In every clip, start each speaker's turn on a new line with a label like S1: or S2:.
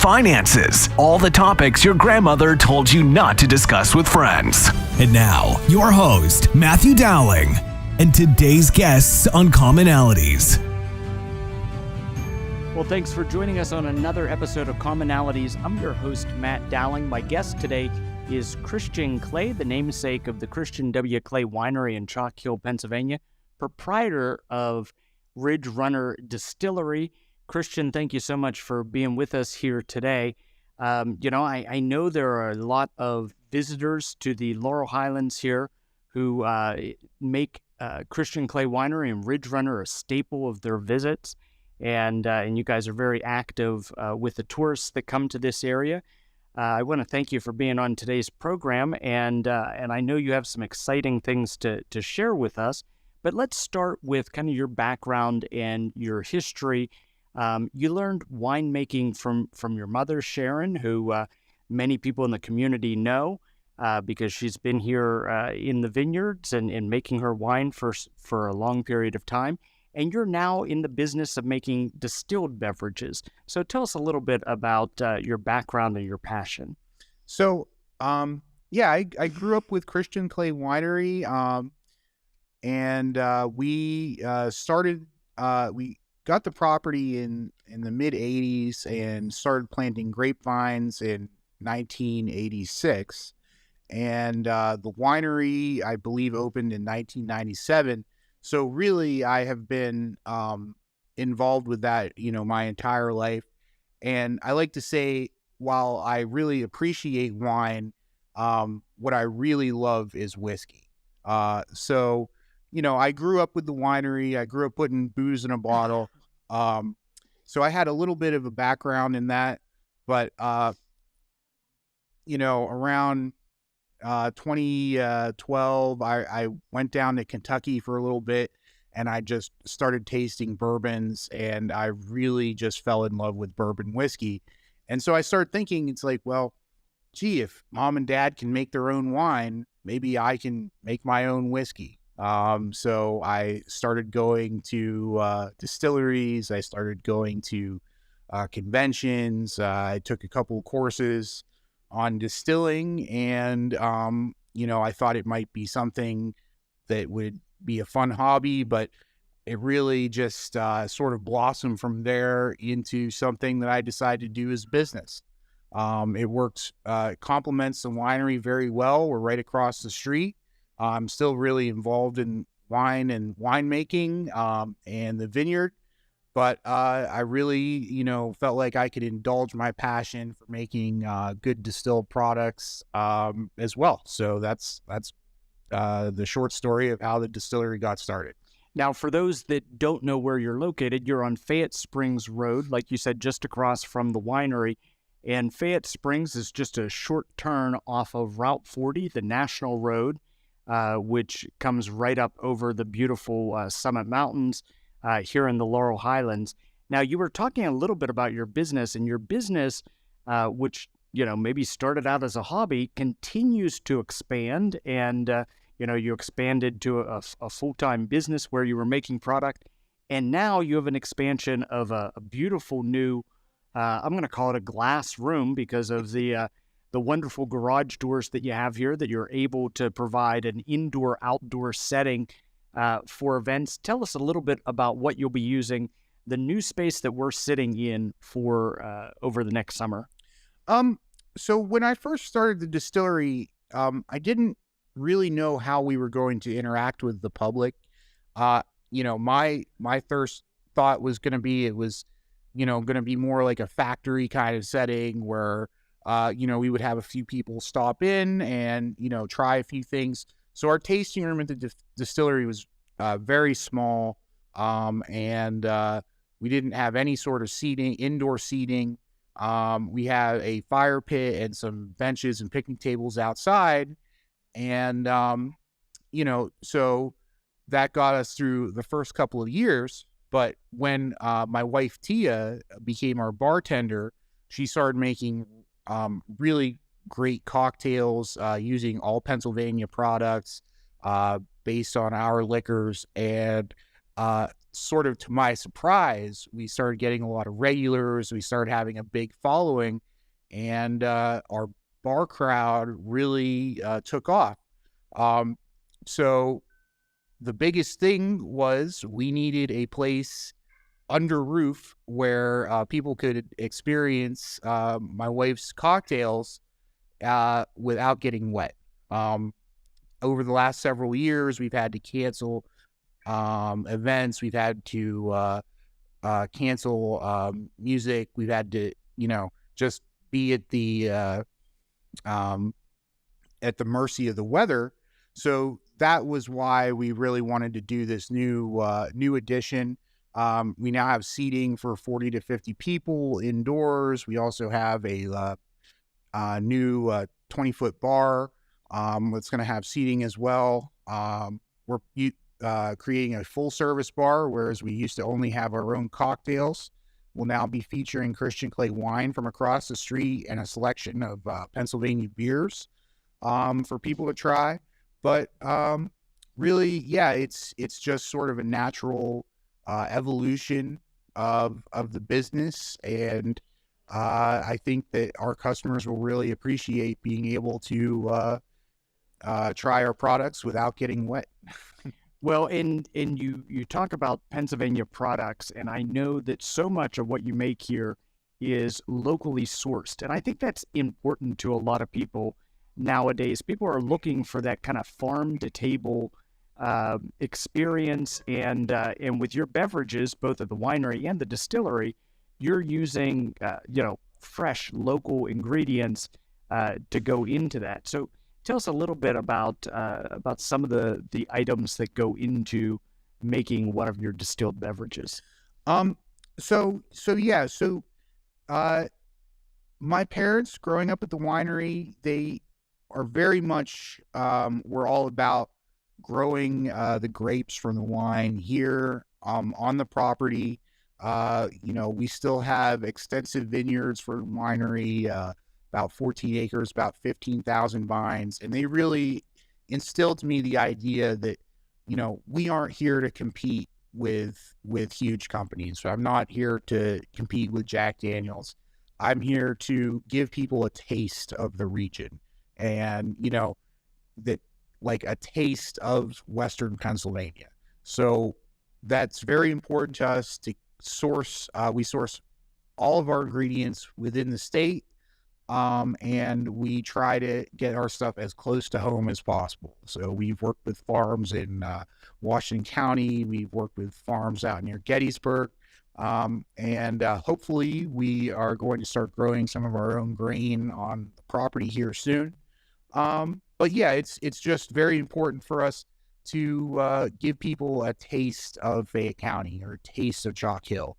S1: finances, all the topics your grandmother told you not to discuss with friends.
S2: And now, your host, Matthew Dowling, and today's guests on Commonalities.
S3: Well, thanks for joining us on another episode of Commonalities. I'm your host, Matt Dowling. My guest today is Christian Klay, the namesake of the Christian W. Klay Winery in Chalkhill, Pennsylvania, proprietor of Ridge Runner Distillery. Christian, thank you so much for being with us here today. I know there are a lot of visitors to the Laurel Highlands here who make Christian Klay Winery and Ridge Runner a staple of their visits. And you guys are very active with the tourists that come to this area. I want to thank you for being on today's program, and I know you have some exciting things to share with us. But let's start with kind of your background and your history. You learned winemaking from your mother, Sharon, who many people in the community know because she's been here in the vineyards and making her wine for a long period of time. And you're now in the business of making distilled beverages. So tell us a little bit about your background and your passion.
S4: So, I grew up with Christian Klay Winery, and we got the property in the mid 80s and started planting grapevines in 1986. And the winery, I believe, opened in 1997. So really, I have been involved with that, my entire life. And I like to say, while I really appreciate wine, what I really love is whiskey. So I grew up with the winery. I grew up putting booze in a bottle. So I had a little bit of a background in that. But, around 2012, I went down to Kentucky for a little bit, and I just started tasting bourbons, and I really just fell in love with bourbon whiskey. And so I started thinking, it's like, well, gee, if mom and dad can make their own wine, maybe I can make my own whiskey. So I started going to distilleries. I started going to conventions. I took a couple of courses on distilling, and I thought it might be something that would be a fun hobby, but it really just sort of blossomed from there into something that I decided to do as business. It works, complements the winery very well. We're right across the street. I'm still really involved in wine and winemaking and the vineyard. But I really, felt like I could indulge my passion for making good distilled products as well. So that's the short story of how the distillery got started.
S3: Now, for those that don't know where you're located, you're on Fayette Springs Road, like you said, just across from the winery. And Fayette Springs is just a short turn off of Route 40, the national road, which comes right up over the beautiful Summit Mountains. Here in the Laurel Highlands. Now, you were talking a little bit about your business, and your business, which, maybe started out as a hobby, continues to expand. And, you expanded to a full-time business where you were making product. And now you have an expansion of a beautiful new, I'm going to call it a glass room because of the wonderful garage doors that you have here that you're able to provide an indoor-outdoor setting for events. Tell us a little bit about what you'll be using the new space that we're sitting in for over the next summer.
S4: So when I first started the distillery, I didn't really know how we were going to interact with the public. My first thought was going to be, it was, going to be more like a factory kind of setting where, we would have a few people stop in and, try a few things. So our tasting room at the distillery was very small, and we didn't have any sort of seating, indoor seating. We had a fire pit and some benches and picnic tables outside, and so that got us through the first couple of years. But when my wife Tia became our bartender, she started making really great cocktails using all Pennsylvania products based on our liquors. And sort of to my surprise, we started getting a lot of regulars. We started having a big following, and our bar crowd really took off. So the biggest thing was we needed a place under roof where people could experience my wife's cocktails without getting wet. Over the last several years, we've had to cancel events. We've had to cancel music. We've had to, just be at the mercy of the weather. So that was why we really wanted to do this new edition. We now have seating for 40 to 50 people indoors. We also have a new 20-foot bar that's going to have seating as well. We're creating a full-service bar, whereas we used to only have our own cocktails. We'll now be featuring Christian Klay wine from across the street and a selection of Pennsylvania beers for people to try. But really, yeah, it's just sort of a natural evolution of the business, and I think that our customers will really appreciate being able to try our products without getting wet.
S3: Well, and you talk about Pennsylvania products, and I know that so much of what you make here is locally sourced, and I think that's important to a lot of people nowadays. People are looking for that kind of farm to table experience, and with your beverages, both at the winery and the distillery, you're using fresh local ingredients to go into that. So tell us a little bit about some of the items that go into making one of your distilled beverages.
S4: My parents growing up at the winery, they are very much we're all about growing the grapes from the wine here on the property. We still have extensive vineyards for the winery, about 14 acres, about 15,000 vines. And they really instilled to me the idea that, we aren't here to compete with huge companies. So I'm not here to compete with Jack Daniels. I'm here to give people a taste of the region and, that like a taste of Western Pennsylvania. So that's very important to us to source. We source all of our ingredients within the state. And we try to get our stuff as close to home as possible. So we've worked with farms in Washington County. We've worked with farms out near Gettysburg. And hopefully we are going to start growing some of our own grain on the property here soon. But yeah, it's just very important for us to give people a taste of Fayette County or a taste of Chalkhill.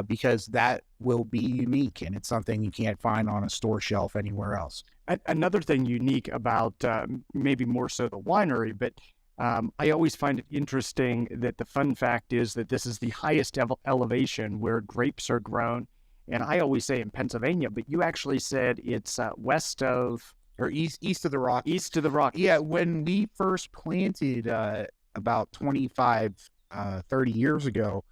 S4: Because that will be unique, and it's something you can't find on a store shelf anywhere else.
S3: Another thing unique about maybe more so the winery, but I always find it interesting that the fun fact is that this is the highest elevation where grapes are grown. And I always say in Pennsylvania, but you actually said it's west of...
S4: Or east of the Rockies.
S3: East of the Rockies.
S4: Yeah, when we first planted about 25, 30 years ago,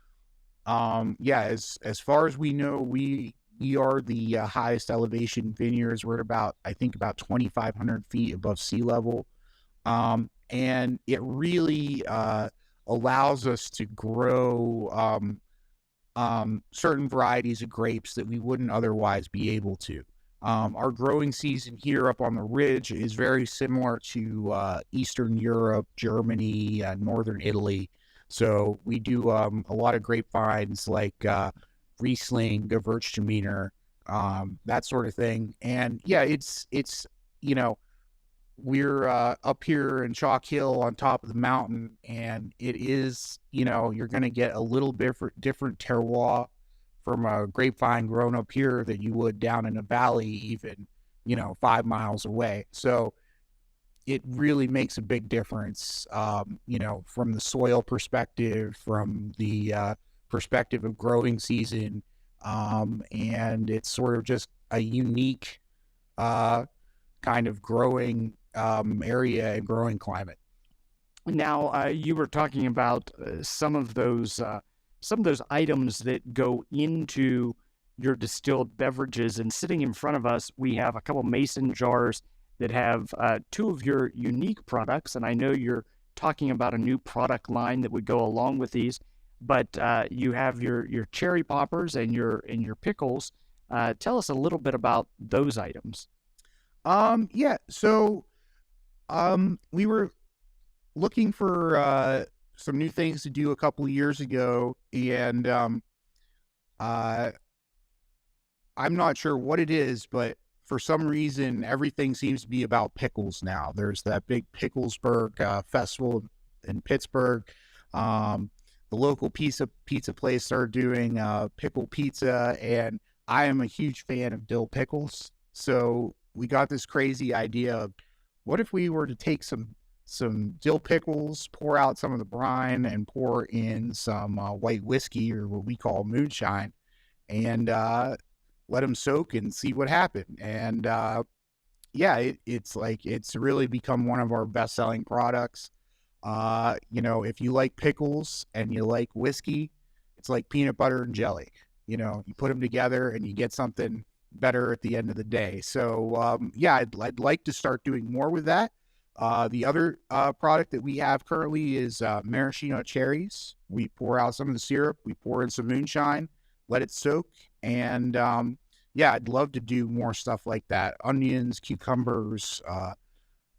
S4: as far as we know, we are the highest elevation vineyards. We're at about 2,500 feet above sea level. And it really allows us to grow certain varieties of grapes that we wouldn't otherwise be able to. Our growing season here up on the ridge is very similar to Eastern Europe, Germany, Northern Italy. So we do a lot of grapevines like Riesling, Gewürztraminer, that sort of thing. And yeah, it's we're up here in Chalkhill on top of the mountain, and it is, you're going to get a little different terroir from a grapevine grown up here that you would down in a valley even, 5 miles away. So it really makes a big difference, from the soil perspective, from the perspective of growing season. And it's sort of just a unique kind of growing area and growing climate.
S3: Now, you were talking about some of those some of those items that go into your distilled beverages. And sitting in front of us, we have a couple mason jars that have two of your unique products. And I know you're talking about a new product line that would go along with these, but you have your cherry poppers and your pickles. Tell us a little bit about those items.
S4: Yeah. So, we were looking for some new things to do a couple of years ago, and I'm not sure what it is, but for some reason, everything seems to be about pickles now. There's that big Picklesburg festival in Pittsburgh. The local pizza place started doing pickle pizza, and I am a huge fan of dill pickles. So we got this crazy idea of, what if we were to take some dill pickles, pour out some of the brine, and pour in some white whiskey, or what we call moonshine, and let them soak and see what happened. And it's really become one of our best-selling products. If you like pickles and you like whiskey, it's like peanut butter and jelly. You put them together and you get something better at the end of the day. So I'd like to start doing more with that. The other product that we have currently is maraschino cherries. We pour out some of the syrup, we pour in some moonshine, let it soak, and I'd love to do more stuff like that. Onions, cucumbers.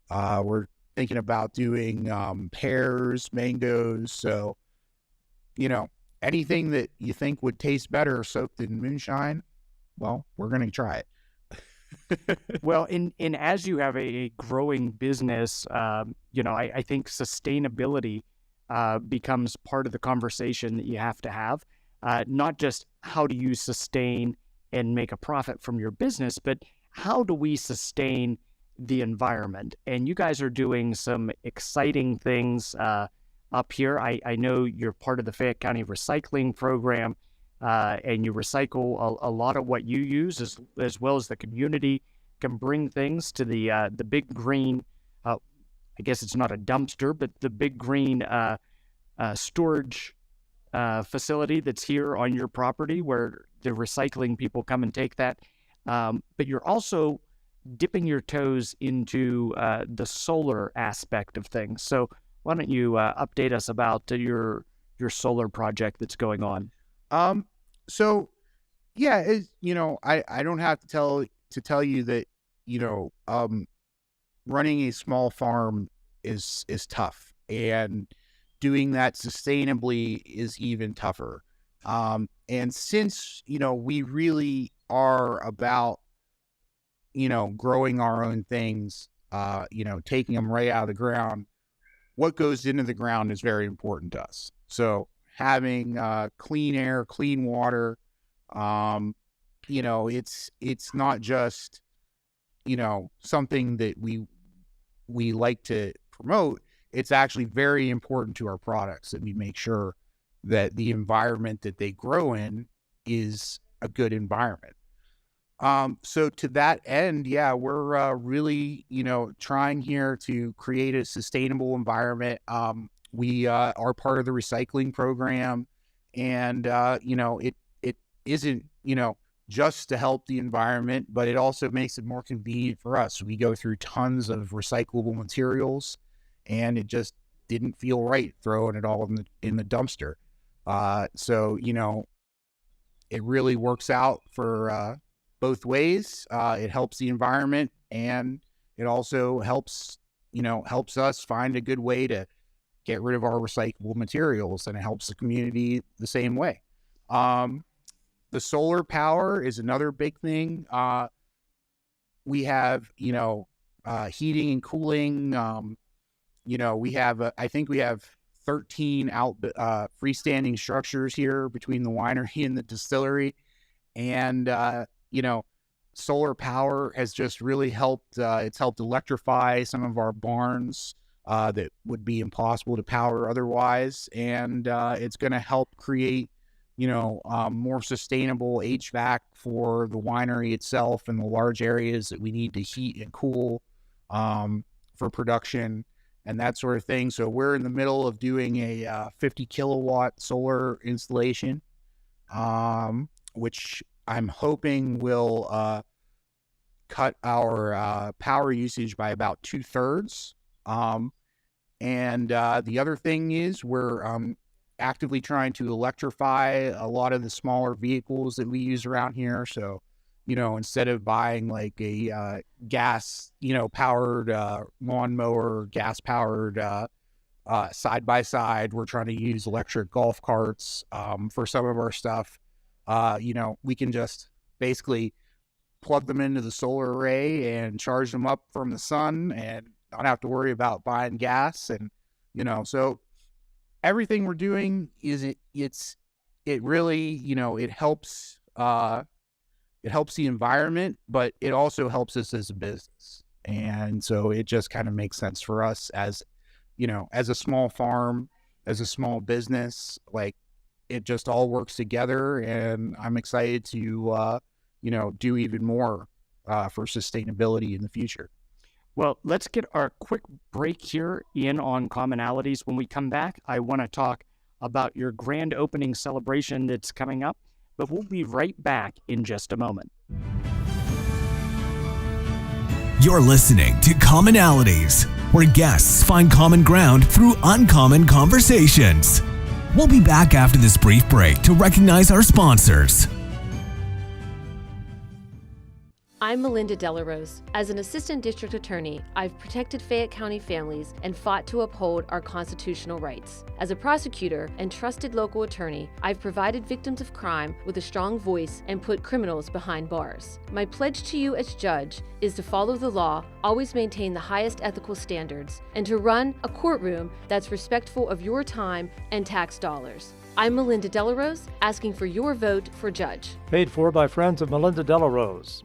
S4: We're thinking about doing pears, mangoes. So, anything that you think would taste better soaked in moonshine, well, we're going to try it.
S3: Well, in as you have a growing business, I think sustainability becomes part of the conversation that you have to have. Not just how do you sustain and make a profit from your business, but how do we sustain the environment? And you guys are doing some exciting things up here. I know you're part of the Fayette County recycling program, and you recycle a lot of what you use, as well as the community can bring things to the big green, I guess it's not a dumpster, but the big green storage facility that's here on your property, where the recycling people come and take that. But you're also dipping your toes into the solar aspect of things. So why don't you update us about your solar project that's going on?
S4: So yeah, I don't have to tell you that, running a small farm is tough, and doing that sustainably is even tougher. And since, we really are about, growing our own things, taking them right out of the ground, what goes into the ground is very important to us. So having clean air, clean water, it's not just, something that we like to promote. It's actually very important to our products that we make sure that the environment that they grow in is a good environment. So to that end, we're really, trying here to create a sustainable environment. We are part of the recycling program, and it isn't, just to help the environment, but it also makes it more convenient for us. We go through tons of recyclable materials, and it just didn't feel right throwing it all in the dumpster. So it really works out for both ways. It helps the environment, and it also helps us find a good way to get rid of our recyclable materials, and it helps the community the same way. The solar power is another big thing. We have, heating and cooling. We have, I think we have 13 freestanding structures here between the winery and the distillery. And, solar power has just really helped. It's helped electrify some of our barns that would be impossible to power otherwise. And it's going to help create, more sustainable HVAC for the winery itself and the large areas that we need to heat and cool for production. and that sort of thing. So we're in the middle of doing a 50 kilowatt solar installation, which I'm hoping will cut our power usage by about 2/3. And the other thing is we're actively trying to electrify a lot of the smaller vehicles that we use around here. So, instead of buying like a gas, powered lawnmower, gas powered side by side, we're trying to use electric golf carts for some of our stuff. We can just basically plug them into the solar array and charge them up from the sun and not have to worry about buying gas. And, so everything we're doing it really, it helps the environment, but it also helps us as a business. And so it just kind of makes sense for us as a small farm, as a small business. Like, it just all works together, and I'm excited to, do even more for sustainability in the future.
S3: Well, let's get our quick break here in on commonalities. When we come back, I want to talk about your grand opening celebration that's coming up, but we'll be right back in just a moment.
S2: You're listening to Commonalities, where guests find common ground through uncommon conversations. We'll be back after this brief break to recognize our sponsors.
S5: I'm Melinda Delarose. As an assistant district attorney, I've protected Fayette County families and fought to uphold our constitutional rights. As a prosecutor and trusted local attorney, I've provided victims of crime with a strong voice and put criminals behind bars. My pledge to you as judge is to follow the law, always maintain the highest ethical standards, and to run a courtroom that's respectful of your time and tax dollars. I'm Melinda Delarose, asking for your vote for judge.
S6: Paid for by friends of Melinda Delarose.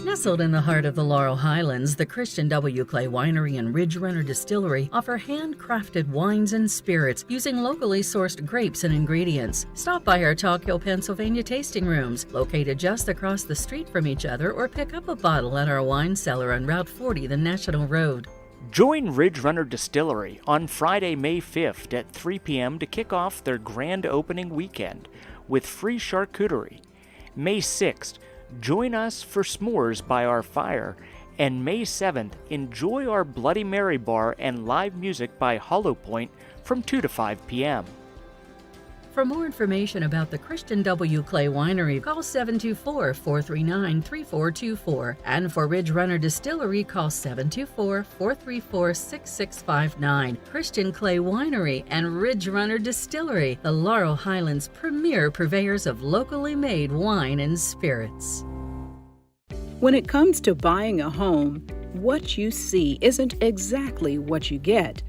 S7: Nestled in the heart of the Laurel Highlands, the Christian W. Klay Winery and Ridge Runner Distillery offer handcrafted wines and spirits using locally sourced grapes and ingredients. Stop by our Chalkhill, Pennsylvania tasting rooms, located just across the street from each other, or pick up a bottle at our wine cellar on Route 40, the National Road.
S3: Join Ridge Runner Distillery on Friday, May 5th at 3 p.m. to kick off their grand opening weekend with free charcuterie. May 6th, join us for s'mores by our fire, and May 7th, enjoy our Bloody Mary bar and live music by Hollow Point from 2 to 5 p.m.
S7: For more information about the Christian W. Klay Winery, call 724-439-3424. And for Ridge Runner Distillery, call 724-434-6659. Christian Klay Winery and Ridge Runner Distillery, the Laurel Highlands' premier purveyors of locally made wine and spirits.
S8: When it comes to buying a home, what you see isn't exactly what you get.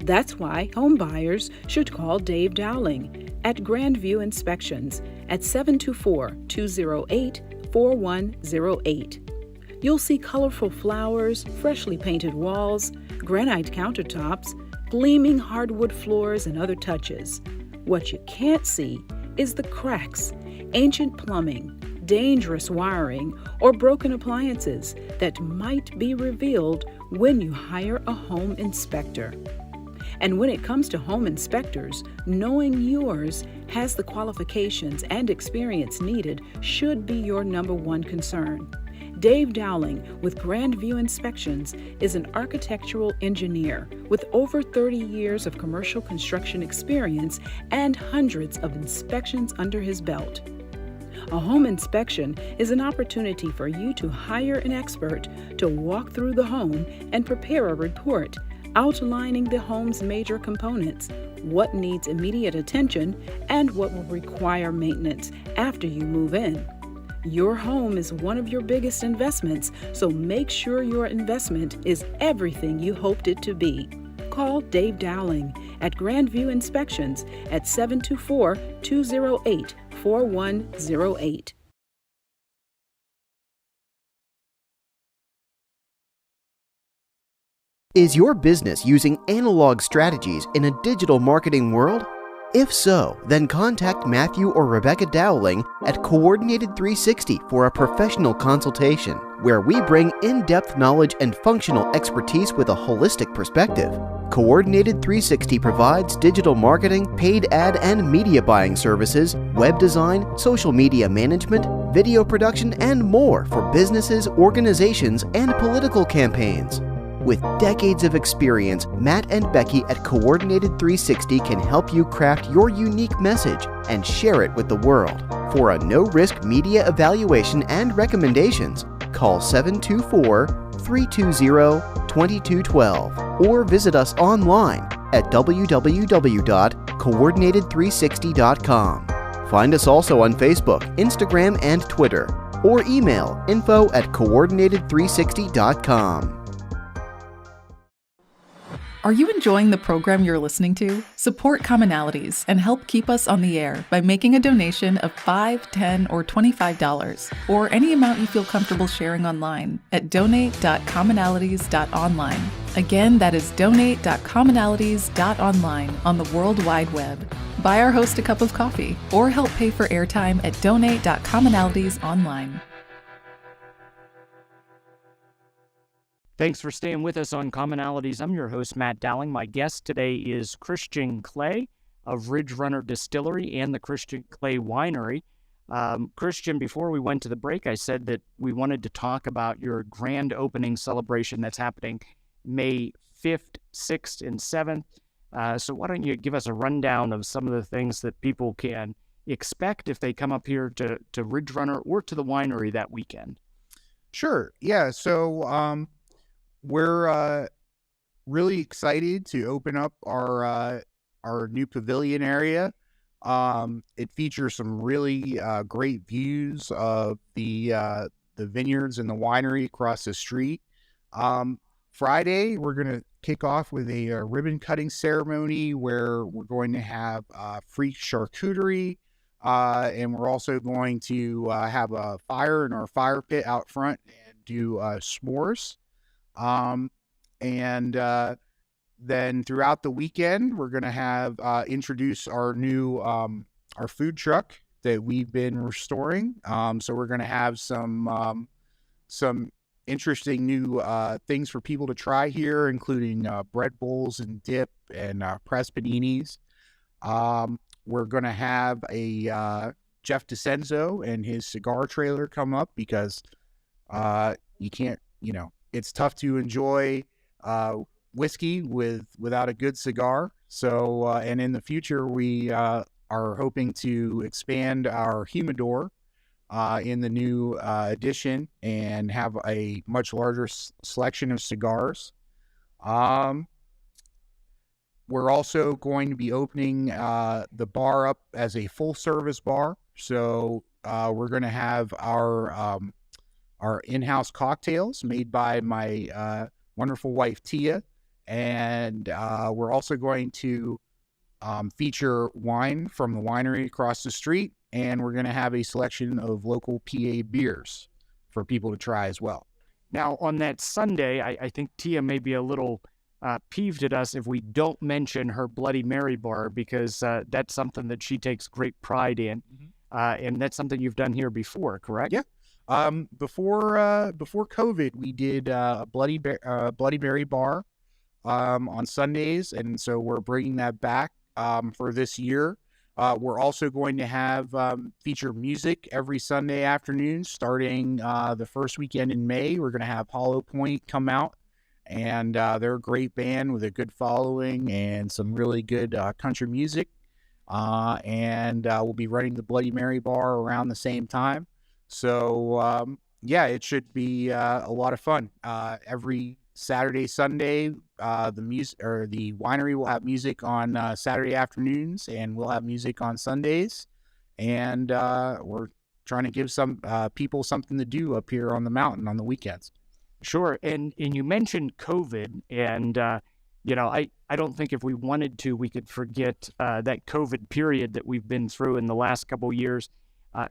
S8: That's why home buyers should call Dave Dowling at Grandview Inspections at 724-208-4108. You'll see colorful flowers, freshly painted walls, granite countertops, gleaming hardwood floors, and other touches. What you can't see is the cracks, ancient plumbing, dangerous wiring, or broken appliances that might be revealed when you hire a home inspector. And when it comes to home inspectors, knowing yours has the qualifications and experience needed should be your number one concern. Dave Dowling with Grandview Inspections is an architectural engineer with over 30 years of commercial construction experience and hundreds of inspections under his belt. A home inspection is an opportunity for you to hire an expert to walk through the home and prepare a report outlining the home's major components, what needs immediate attention, and what will require maintenance after you move in. Your home is one of your biggest investments, so make sure your investment is everything you hoped it to be. Call Dave Dowling at Grandview Inspections at 724-208-4108.
S9: Is your business using analog strategies in a digital marketing world? If so, then contact Matthew or Rebecca Dowling at Coordinated 360 for a professional consultation. where we bring in-depth knowledge and functional expertise with a holistic perspective. Coordinated 360 provides digital marketing, paid ad and media buying services, web design, social media management, video production, and more for businesses, organizations, and political campaigns. With decades of experience, Matt and Becky at Coordinated 360 can help you craft your unique message and share it with the world. For a no-risk media evaluation and recommendations, call 724-320-2212 or visit us online at www.coordinated360.com. Find us also on Facebook, Instagram, and Twitter, or email info@coordinated360.com.
S10: Are you enjoying the program you're listening to? Support Commonalities and help keep us on the air by making a donation of $5, $10, or $25, or any amount you feel comfortable sharing online at donate.commonalities.online. Again, that is donate.commonalities.online on the World Wide Web. Buy our host a cup of coffee or help pay for airtime at donate.commonalities.online.
S3: Thanks for staying with us on Commonalities. I'm your host, Matt Dowling. My guest today is Christian Klay of Ridge Runner Distillery and the Christian Klay Winery. Christian, before we went to the break, I said that we wanted to talk about your grand opening celebration that's happening May 5th, 6th, and 7th. So why don't you give us a rundown of some of the things that people can expect if they come up here to Ridge Runner or to the winery that weekend?
S4: Sure. Yeah. So we're really excited to open up our new pavilion area. It features some really great views of the vineyards and the winery across the street. Friday, we're going to kick off with a ribbon cutting ceremony where we're going to have free charcuterie, and we're also going to have a fire in our fire pit out front and do s'mores. Then throughout the weekend, we're going to have introduce our new our food truck that we've been restoring. So we're going to have some interesting new things for people to try here, including bread bowls and dip and pressed paninis. We're going to have a Jeff DeCenzo and his cigar trailer come up because you can't, it's tough to enjoy whiskey without a good cigar. So, and in the future, we are hoping to expand our humidor in the new edition and have a much larger selection of cigars. We're also going to be opening the bar up as a full-service bar. So we're going to have our in-house cocktails made by my wonderful wife, Tia. And we're also going to feature wine from the winery across the street. And we're going to have a selection of local PA beers for people to try as well.
S3: Now, on that Sunday, I think Tia may be a little peeved at us if we don't mention her Bloody Mary bar, because that's something that she takes great pride in. And that's something you've done here before, correct?
S4: Yeah. Before COVID, we did a Bloody Mary bar on Sundays, and so we're bringing that back for this year. We're also going to have feature music every Sunday afternoon, starting the first weekend in May. We're going to have Hollow Point come out, and they're a great band with a good following and some really good country music. And we'll be running the Bloody Mary bar around the same time. So, yeah, it should be a lot of fun. Every Saturday, Sunday, the winery will have music on Saturday afternoons, and we'll have music on Sundays. And we're trying to give some people something to do up here on the mountain on the weekends.
S3: Sure. And you mentioned COVID, and I don't think if we wanted to, we could forget that COVID period that we've been through in the last couple of years.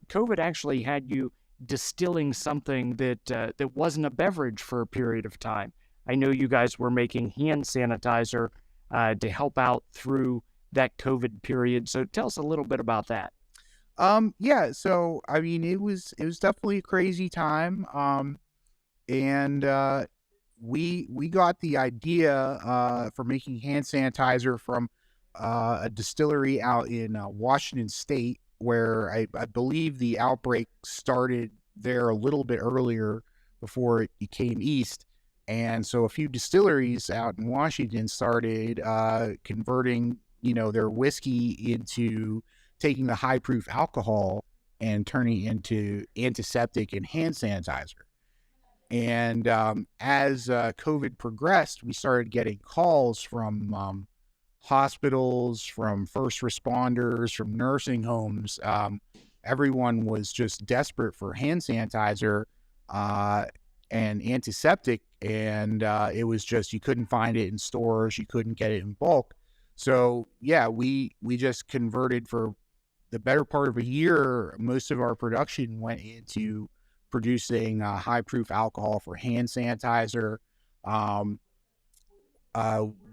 S3: COVID actually had you distilling something that wasn't a beverage for a period of time. I know you guys were making hand sanitizer to help out through that COVID period. So tell us a little bit about that.
S4: Yeah. So, I mean, it was definitely a crazy time. and we got the idea for making hand sanitizer from a distillery out in Washington State, where I believe the outbreak started there a little bit earlier before it came east. And so a few distilleries out in Washington started converting, their whiskey into taking the high proof alcohol and turning it into antiseptic and hand sanitizer. And as COVID progressed, we started getting calls from hospitals, from first responders, from nursing homes. Everyone was just desperate for hand sanitizer and antiseptic, and it was just, you couldn't find it in stores, you couldn't get it in bulk. So yeah, we just converted for the better part of a year. Most of our production went into producing high proof alcohol for hand sanitizer.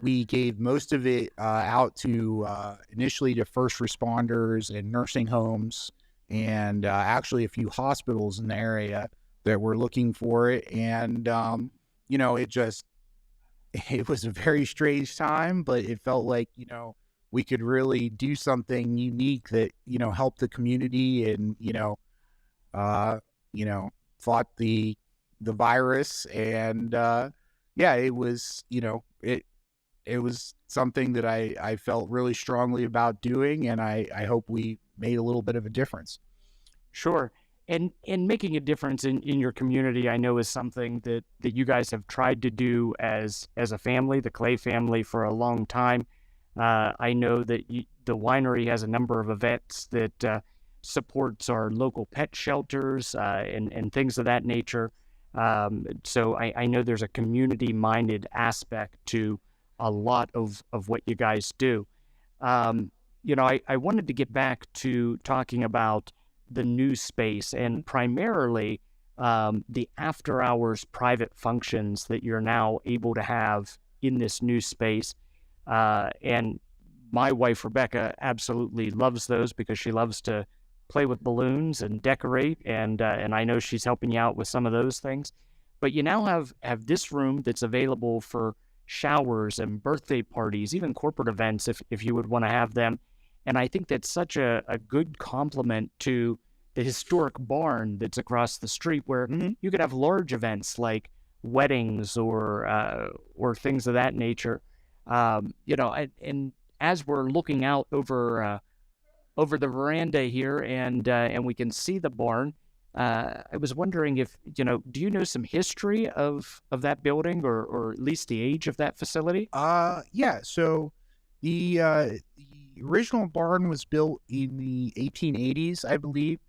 S4: We gave most of it out to initially to first responders and nursing homes, and actually a few hospitals in the area that were looking for it. And it was a very strange time, but it felt like we could really do something unique that helped the community and fought the virus. And it was it was something that I felt really strongly about doing, and I hope we made a little bit of a difference.
S3: Sure. And making a difference in your community, I know, is something that you guys have tried to do as a family, the Klay family, for a long time. I know that the winery has a number of events that supports our local pet shelters and things of that nature. So I know there's a community-minded aspect to a lot of what you guys do. I wanted to get back to talking about the new space, and primarily the after-hours private functions that you're now able to have in this new space. And my wife, Rebecca, absolutely loves those because she loves to play with balloons and decorate, and I know she's helping you out with some of those things. But you now have this room that's available for showers and birthday parties, even corporate events if you would want to have them. And I think that's such a good complement to the historic barn that's across the street, where you could have large events like weddings or things of that nature. And as we're looking out over the veranda here, and we can see the barn, I was wondering if, do you know some history of that building, or at least the age of that facility?
S4: Yeah. So the original barn was built in the 1880s, I believe.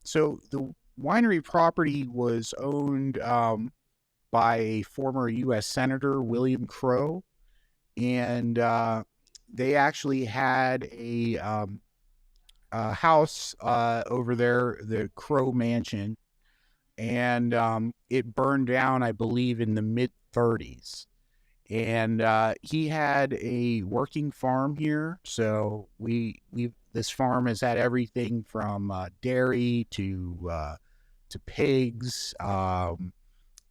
S4: So the winery property was owned by a former U.S. Senator, William Crowe, and they actually had a house over there, the Crowe Mansion, and it burned down, I believe, in the mid-30s. And he had a working farm here, so this farm has had everything from dairy to pigs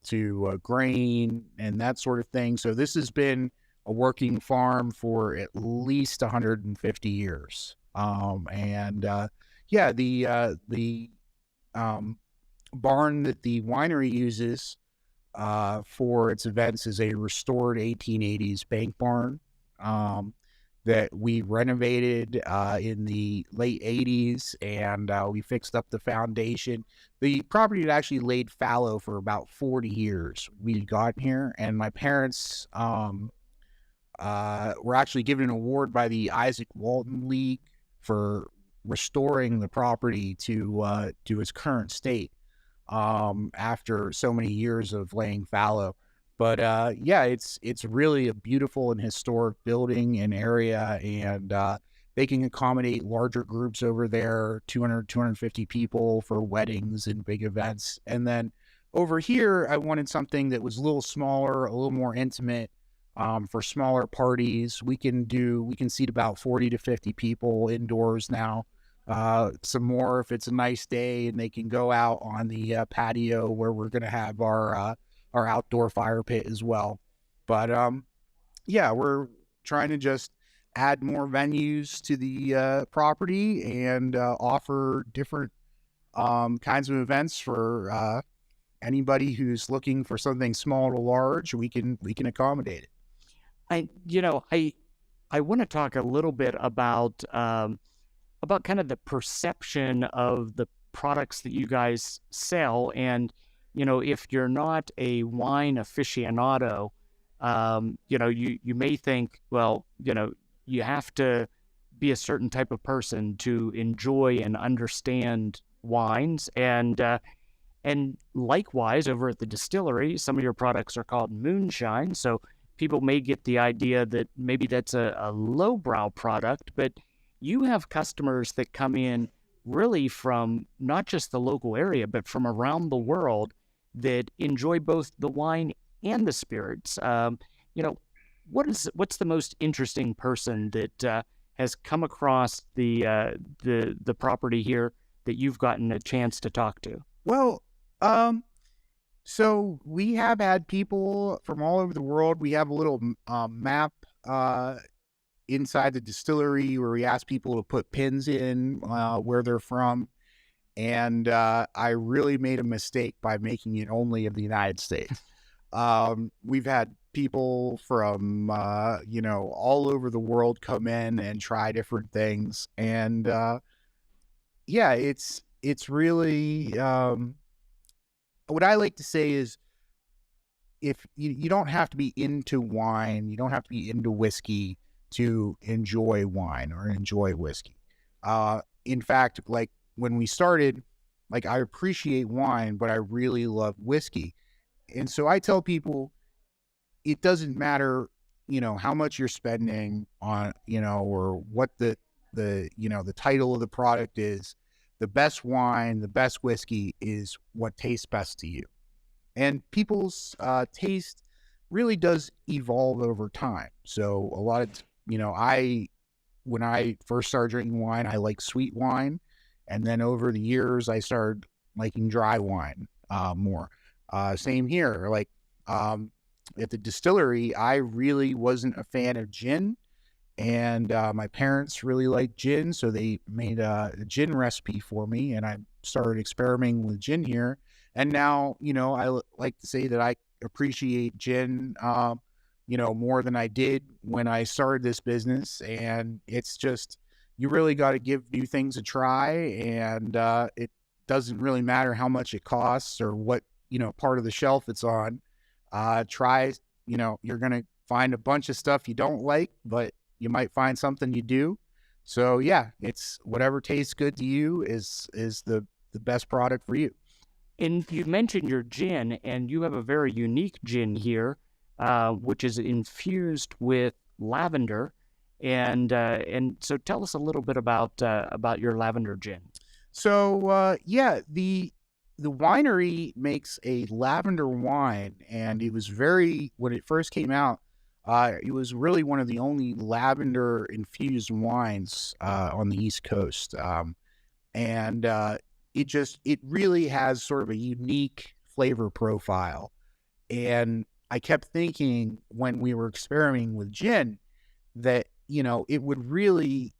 S4: to grain and that sort of thing. So this has been a working farm for at least 150 years. The barn that the winery uses for its events is a restored 1880s bank barn that we renovated in the late 80s, and we fixed up the foundation. The property had actually laid fallow for about 40 years. We had gotten here, and my parents were actually given an award by the Isaac Walton League for restoring the property to its current state after so many years of laying fallow. But it's really a beautiful and historic building and area, and they can accommodate larger groups over there, 200, 250 people for weddings and big events. And then over here, I wanted something that was a little smaller, a little more intimate, for smaller parties. We can seat about 40 to 50 people indoors now. some more if it's a nice day and they can go out on the patio where we're going to have our outdoor fire pit as well. But yeah, we're trying to just add more venues to the property and offer different kinds of events for anybody who's looking for something small to large. We can accommodate it.
S3: I want to talk a little bit about kind of the perception of the products that you guys sell. And, if you're not a wine aficionado, you may think, well, you have to be a certain type of person to enjoy and understand wines. And likewise, over at the distillery, some of your products are called moonshine. So people may get the idea that maybe that's a lowbrow product, but you have customers that come in really from not just the local area, but from around the world that enjoy both the wine and the spirits. What's the most interesting person that has come across the property here that you've gotten a chance to talk to?
S4: Well, so we have had people from all over the world. We have a little map inside the distillery where we ask people to put pins in where they're from. And I really made a mistake by making it only of the United States. We've had people from, all over the world come in and try different things. And yeah, it's really, what I like to say is, if you don't have to be into wine, you don't have to be into whiskey to enjoy wine or enjoy whiskey. In fact, like when we started, like I appreciate wine, but I really love whiskey. And so I tell people, it doesn't matter, how much you're spending on, or what the title of the product is. The best wine, the best whiskey is what tastes best to you. And people's taste really does evolve over time. So a lot of, when I first started drinking wine, I liked sweet wine. And then over the years, I started liking dry wine more. Same here. Like at the distillery, I really wasn't a fan of gin. And my parents really liked gin, so they made a gin recipe for me, and I started experimenting with gin here. And now, I like to say that I appreciate gin, more than I did when I started this business. And it's just, you really got to give new things a try, and it doesn't really matter how much it costs or what, part of the shelf it's on. Try, you're going to find a bunch of stuff you don't like, but you might find something you do. So yeah, it's whatever tastes good to you is the best product for you.
S3: And you mentioned your gin, and you have a very unique gin here, which is infused with lavender. And so tell us a little bit about your lavender gin.
S4: So the winery makes a lavender wine, and it was when it first came out, it was really one of the only lavender infused wines on the East Coast. And it really has sort of a unique flavor profile. And I kept thinking when we were experimenting with gin that, it would really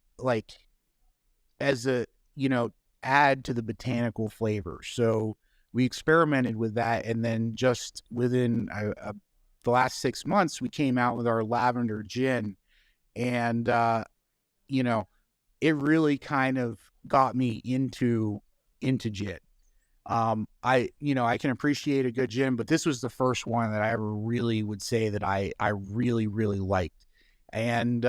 S4: add to the botanical flavor. So we experimented with that. And then just within the last 6 months, we came out with our lavender gin, and, it really kind of got me into gin. I can appreciate a good gin, but this was the first one that I ever really would say that I really, really liked. And,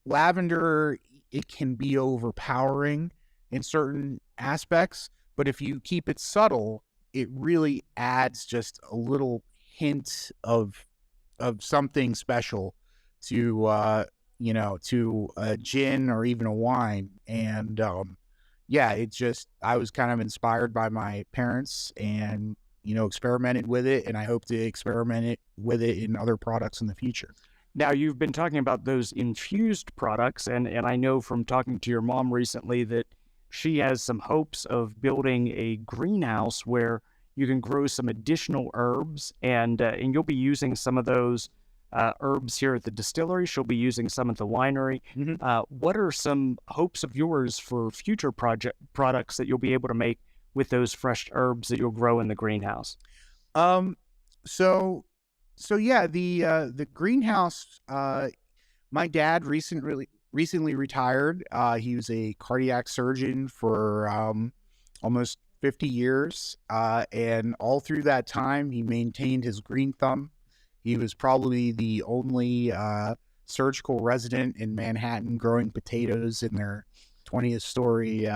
S4: lavender, it can be overpowering in certain aspects, but if you keep it subtle, it really adds just a little hint of something special to a gin or even a wine. And I was kind of inspired by my parents and experimented with it, and I hope to experiment with it in other products in the future.
S3: Now, you've been talking about those infused products, and I know from talking to your mom recently that she has some hopes of building a greenhouse where you can grow some additional herbs, and you'll be using some of those herbs here at the distillery. She'll be using some at the winery. What are some hopes of yours for future products that you'll be able to make with those fresh herbs that you'll grow in the greenhouse?
S4: So yeah, the greenhouse. My dad recently retired. He was a cardiac surgeon for almost 50 years, and all through that time, he maintained his green thumb. He was probably the only surgical resident in Manhattan growing potatoes in their 20th story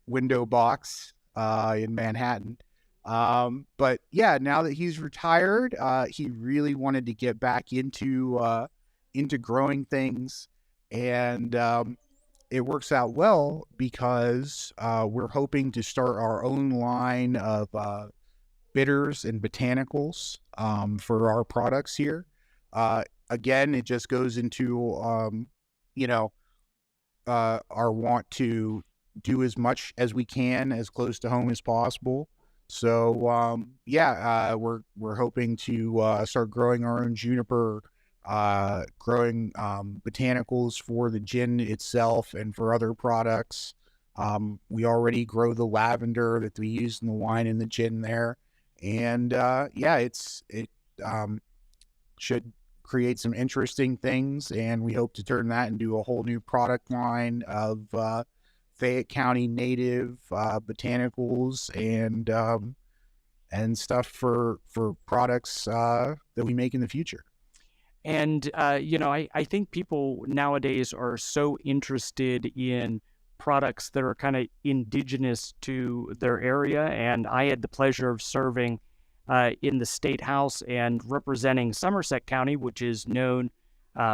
S4: window box in Manhattan. But yeah, now that he's retired, he really wanted to get back into growing things, and it works out well because we're hoping to start our own line of bitters and botanicals for our products here. Again, it just goes into our want to do as much as we can as close to home as possible. So we're hoping to start growing our own juniper, growing botanicals for the gin itself and for other products. We already grow the lavender that we use in the wine and the gin there, and it should create some interesting things, and we hope to turn that into a whole new product line of Fayette County native botanicals and stuff for products that we make in the future.
S3: And I think people nowadays are so interested in products that are kind of indigenous to their area. And I had the pleasure of serving in the State House and representing Somerset County, which is known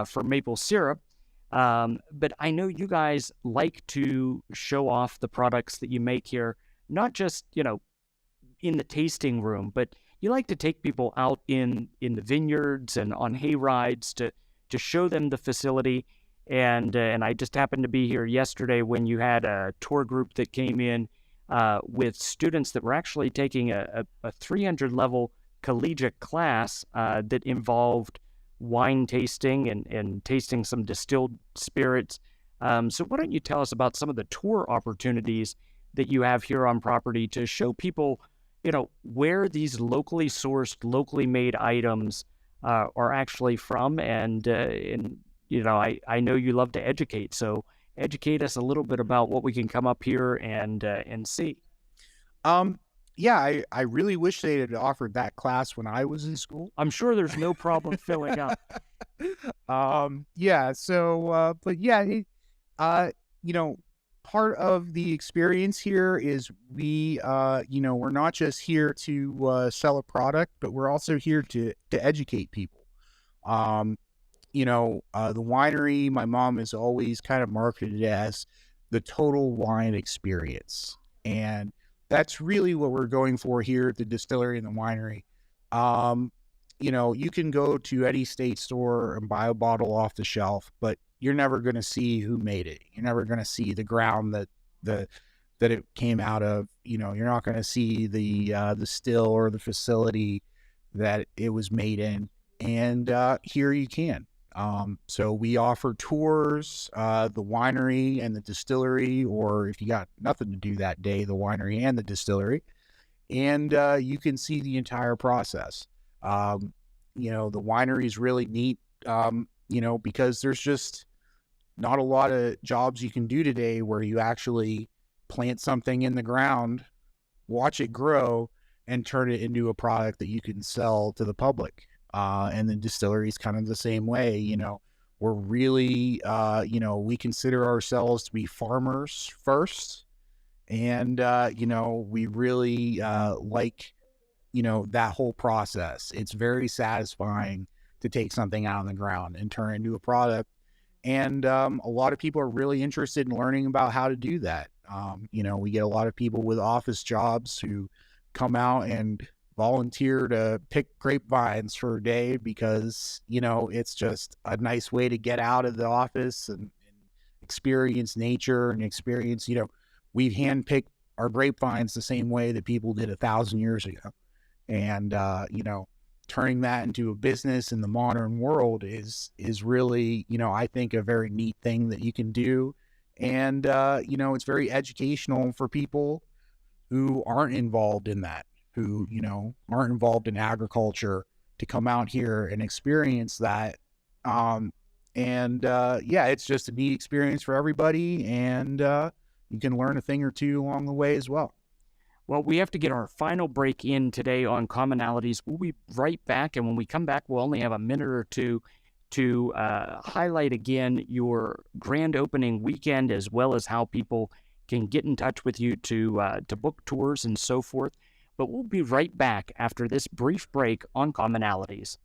S3: for maple syrup. But I know you guys like to show off the products that you make here, not just, in the tasting room, but you like to take people out in the vineyards and on hay rides to show them the facility. And I just happened to be here yesterday when you had a tour group that came in with students that were actually taking a 300 level collegiate class that involved wine tasting and tasting some distilled spirits. So why don't you tell us about some of the tour opportunities that you have here on property to show people, where these locally sourced, locally made items are actually from. And I know you love to educate, so educate us a little bit about what we can come up here and see.
S4: Yeah, I really wish they had offered that class when I was in school.
S3: I'm sure there's no problem filling up. Part of the experience here is we're not just here to sell a product, but we're also here to educate people. The winery, my mom has always kind of marketed it as the total wine experience. And that's really what we're going for here at the distillery and the winery. You can go to any state store and buy a bottle off the shelf, but you're never going to see who made it. You're never going to see the ground that it came out of. You're not going to see the still or the facility that it was made in. And here you can. So we offer tours, the winery and the distillery, or if you got nothing to do that day, the winery and the distillery, and you can see the entire process. The winery is really neat, because there's just not a lot of jobs you can do today where you actually plant something in the ground, watch it grow, and turn it into a product that you can sell to the public. And the distillery is kind of the same way. We're really, we consider ourselves to be farmers first. And, we really like, that whole process. It's very satisfying to take something out of the ground and turn it into a product. And a lot of people are really interested in learning about how to do that. We get a lot of people with office jobs who come out and
S4: volunteer to pick grapevines for a day because, it's just a nice way to get out of the office and experience nature and experience, we've handpicked our grapevines the same way that people did 1,000 years ago. And, turning that into a business in the modern world is really, I think a very neat thing that you can do. And, it's very educational for people who aren't involved in that, who, aren't involved in agriculture, to come out here and experience that. It's just a neat experience for everybody. And you can learn a thing or two along the way as well.
S3: Well, we have to get our final break in today on commonalities. We'll be right back. And when we come back, we'll only have a minute or two to highlight again your grand opening weekend, as well as how people can get in touch with you to book tours and so forth. But we'll be right back after this brief break on commonalities.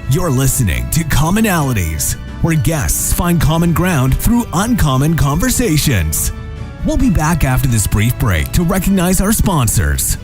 S2: You're listening to Commonalities, where guests find common ground through uncommon conversations. We'll be back after this brief break to recognize our sponsors.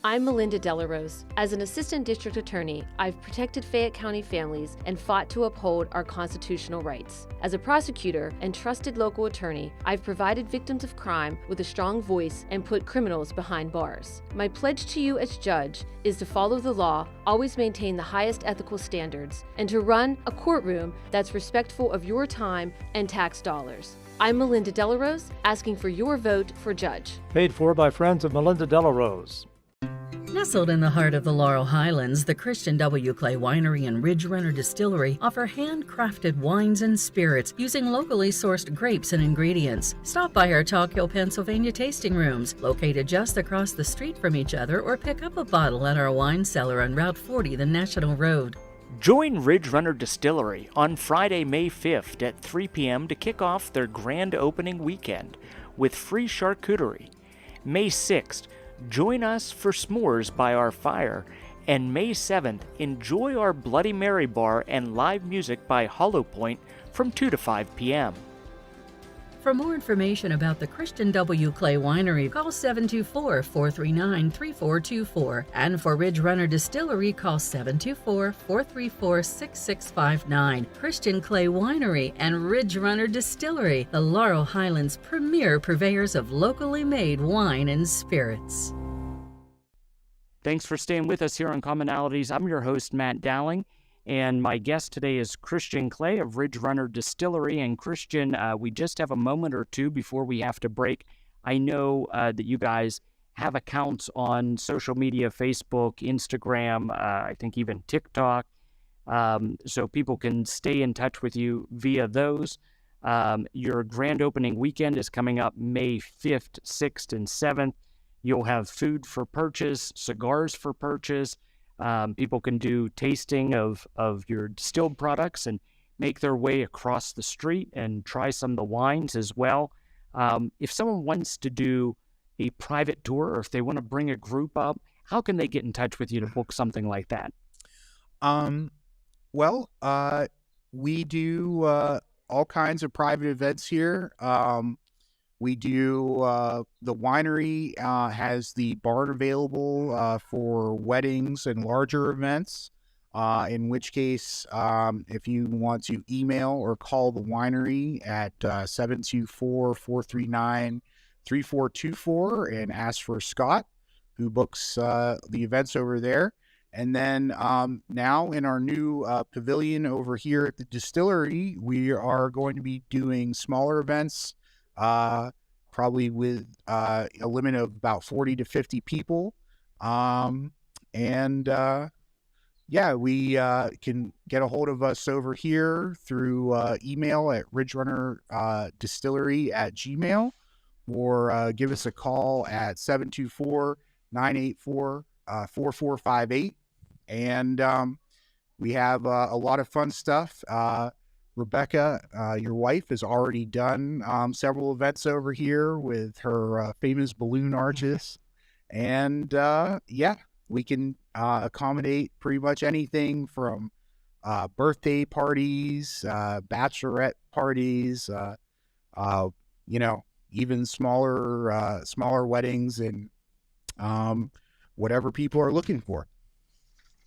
S5: I'm Melinda Delarose. As an assistant district attorney, I've protected Fayette County families and fought to uphold our constitutional rights. As a prosecutor and trusted local attorney, I've provided victims of crime with a strong voice and put criminals behind bars. My pledge to you as judge is to follow the law, always maintain the highest ethical standards, and to run a courtroom that's respectful of your time and tax dollars. I'm Melinda Delarose, asking for your vote for judge.
S6: Paid for by friends of Melinda Delarose.
S7: Nestled in the heart of the Laurel Highlands, the Christian W. Klay Winery and Ridge Runner Distillery offer handcrafted wines and spirits using locally sourced grapes and ingredients. Stop by our Chalkhill, Pennsylvania tasting rooms, located just across the street from each other, or pick up a bottle at our wine cellar on Route 40, the National Road.
S3: Join Ridge Runner Distillery on Friday, May 5th at 3 p.m. to kick off their grand opening weekend with free charcuterie. May 6th, join us for s'mores by our fire, and May 7th, enjoy our Bloody Mary bar and live music by Hollow Point from 2 to 5 p.m.
S7: For more information about the Christian W. Klay Winery, call 724-439-3424. And for Ridge Runner Distillery, call 724-434-6659. Christian Klay Winery and Ridge Runner Distillery, the Laurel Highlands' premier purveyors of locally made wine and spirits.
S3: Thanks for staying with us here on Commonalities. I'm your host, Matt Dowling. And my guest today is Christian Klay of Ridge Runner Distillery. And Christian, we just have a moment or two before we have to break. I know that you guys have accounts on social media, Facebook, Instagram, I think even TikTok. So people can stay in touch with you via those. Your grand opening weekend is coming up May 5th, 6th, and 7th. You'll have food for purchase, cigars for purchase. People can do tasting of your distilled products and make their way across the street and try some of the wines as well. If someone wants to do a private tour, or if they want to bring a group up, how can they get in touch with you to book something like that?
S4: We do all kinds of private events here. We do, the winery has the barn available for weddings and larger events, in which case, if you want to email or call the winery at 724-439-3424 and ask for Scott, who books the events over there. And then now in our new pavilion over here at the distillery, we are going to be doing smaller events, probably with a limit of about 40 to 50 people. We can get a hold of us over here through email at ridgerunner.distillery@gmail.com, or give us a call at 724-984-4458. And we have a lot of fun stuff. Rebecca, your wife, has already done several events over here with her famous balloon arches. And we can accommodate pretty much anything from birthday parties, bachelorette parties, even smaller weddings and whatever people are looking for.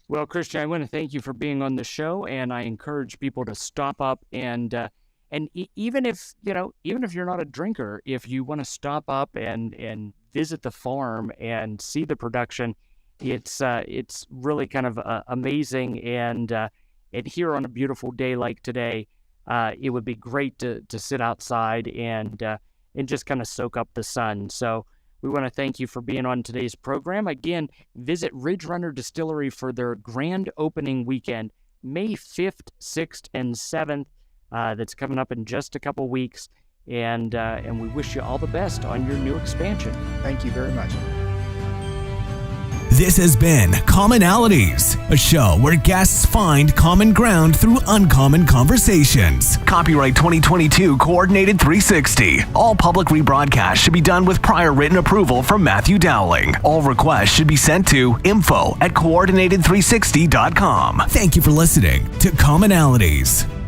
S3: Well, Christian, I want to thank you for being on the show, and I encourage people to stop up and even if you're not a drinker, if you want to stop up and visit the farm and see the production, it's really kind of amazing. And here on a beautiful day like today, it would be great to sit outside and just kind of soak up the sun. So we want to thank you for being on today's program. Again, visit Ridge Runner Distillery for their grand opening weekend, May 5th, 6th, and 7th. That's coming up in just a couple weeks. And we wish you all the best on your new expansion.
S4: Thank you very much.
S2: This has been Commonalities, a show where guests find common ground through uncommon conversations.
S1: Copyright 2022 Coordinated 360. All public rebroadcasts should be done with prior written approval from Matthew Dowling. All requests should be sent to info@coordinated360.com.
S2: Thank you for listening to Commonalities.